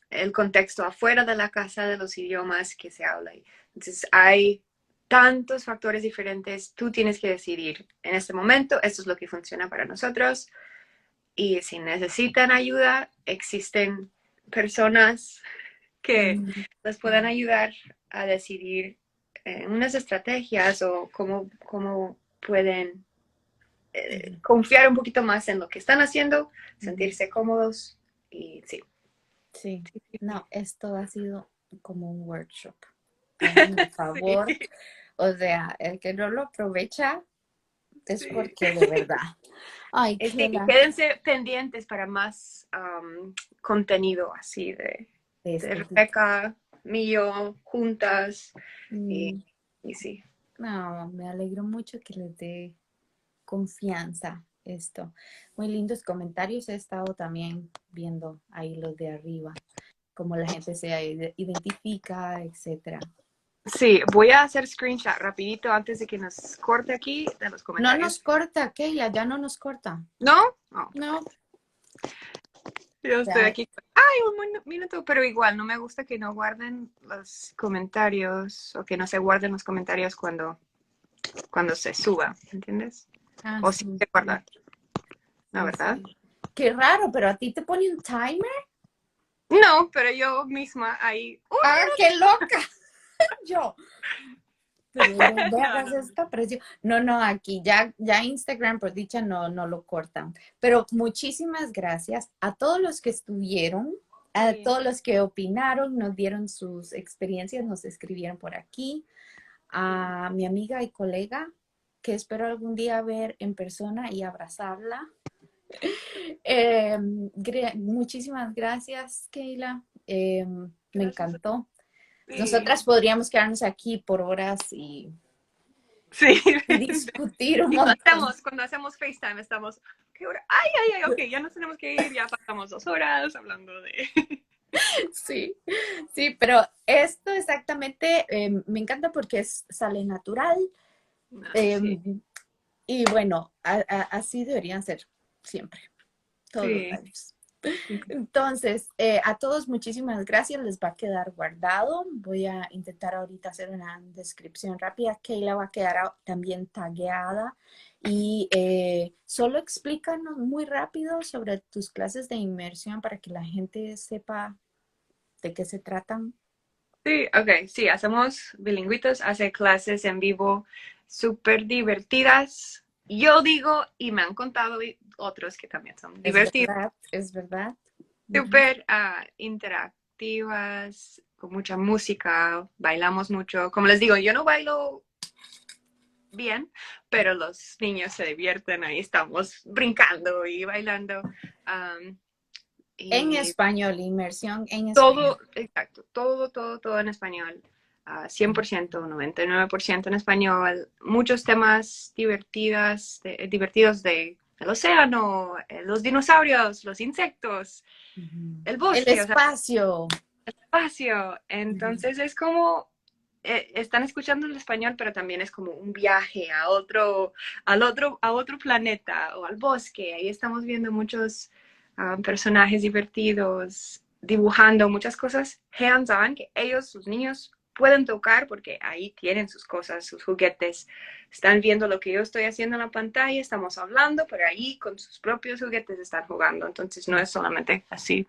el contexto afuera de la casa, de los idiomas que se habla. Entonces, hay tantos factores diferentes. Tú tienes que decidir en este momento, esto es lo que funciona para nosotros. Y si necesitan ayuda, existen personas que ujú, les puedan ayudar a decidir unas estrategias o cómo pueden ujú, confiar un poquito más en lo que están haciendo, ujú. sentirse cómodos y sí. Sí, Sí, no, esto ha sido como un workshop. Háganme el sí, favor. O sea, el que no lo aprovecha es sí. porque de verdad. Ay, Sí, qué la quédense pendientes para más contenido así de de este tipo. Rebeca, mío, juntas y, Mm, y sí. no, me alegro mucho que les dé confianza esto. Muy lindos comentarios he estado también viendo ahí los de arriba, cómo la gente se identifica, etcétera. Sí, voy a hacer screenshot rapidito antes de que nos corte aquí de los No nos comentarios. corta, Keila, ya no nos corta. ¿No? Oh, No, yo estoy ya, aquí. Ay, un minuto, pero igual, no me gusta que no guarden los comentarios o que no se guarden los comentarios cuando se suba, ¿entiendes? O si sí, se sí, guarda, ¿no, sí, verdad? sí. Qué raro, pero a ti te pone un timer. No, pero yo misma ahí. ¡Ah, qué loca! Yo. Pero no me No, hagas no. esta presión. No, no, aquí ya Instagram, por dicha, no lo cortan. Pero muchísimas gracias a todos los que estuvieron, a Sí. todos los que opinaron, nos dieron sus experiencias, nos escribieron por aquí, a mi amiga y colega, que espero algún día ver en persona y abrazarla. Muchísimas gracias, Keila. Me Gracias. encantó. Sí. Nosotras podríamos quedarnos aquí por horas Sí. y discutir un Y montón. cuando hacemos FaceTime, estamos, ¿qué hora? Ay, ay, ay, ok, ya nos tenemos que ir, ya pasamos 2 horas hablando de... Sí, sí, pero esto exactamente me encanta porque sale natural No, eh, sí, y bueno, así deberían ser siempre, todos los sí. años. Entonces, a todos muchísimas gracias, les va a quedar guardado. Voy a intentar ahorita hacer una descripción rápida. Keila va a quedar también tagueada. Y solo explícanos muy rápido sobre tus clases de inmersión para que la gente sepa de qué se tratan. Sí, ok, sí, hacemos bilingüitos, hace clases en vivo súper divertidas. Yo digo, y me han contado otros que también son Es divertidos, verdad, es verdad. Ujú. súper interactivas, con mucha música, bailamos mucho. Como les digo, yo no bailo bien, pero los niños se divierten, ahí estamos brincando y bailando. um, En y español, inmersión en español. todo, exacto, todo en español. 100%, 99% en español. Muchos temas divertidos del océano, los dinosaurios, los insectos, Ujú. el El bosque, o sea, espacio. espacio. Ujú. Entonces es como, están escuchando el español, pero también es como un viaje a otro planeta o al bosque. Ahí estamos viendo muchos personajes divertidos, dibujando muchas cosas hands-on que ellos, sus niños, pueden tocar porque ahí tienen sus cosas, sus juguetes. Están viendo lo que yo estoy haciendo en la pantalla, estamos hablando, pero ahí con sus propios juguetes están jugando. Entonces no es solamente así.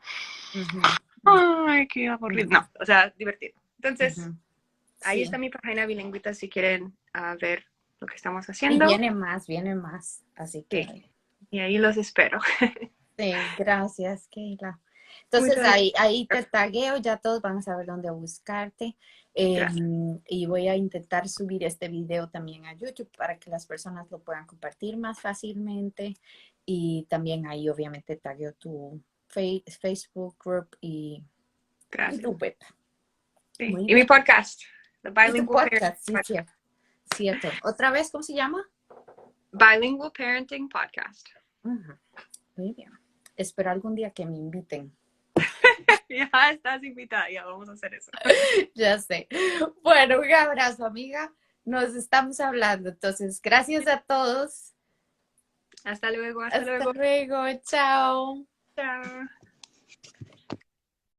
Ujú. Ay, qué aburrido. Ujú. No, o sea, divertido. Entonces, Ujú. ahí Sí. está mi página bilingüita si quieren ver lo que estamos Y haciendo. viene más. Así Sí, que y ahí los espero. sí, gracias, Keila. Entonces Muchas ahí te gracias. tagueo, ya todos van a saber dónde buscarte. Gracias. Y voy a intentar subir este video también a YouTube para que las personas lo puedan compartir más fácilmente. Y también ahí obviamente tagueo tu Facebook group y tu Gracias. web. Sí. Muy Y mi bien. podcast, The Y tu Bilingual Parent podcast, sí, Podcast. cierto. cierto. ¿Otra vez cómo se llama? Bilingual Parenting Podcast. Ujú, muy bien. Espero algún día que me inviten. Ya estás invitada, ya vamos a hacer eso. Ya sé. Bueno, un abrazo, amiga. Nos estamos hablando. Entonces, gracias a todos. Hasta luego, hasta Hasta luego. luego. Chao. Chao.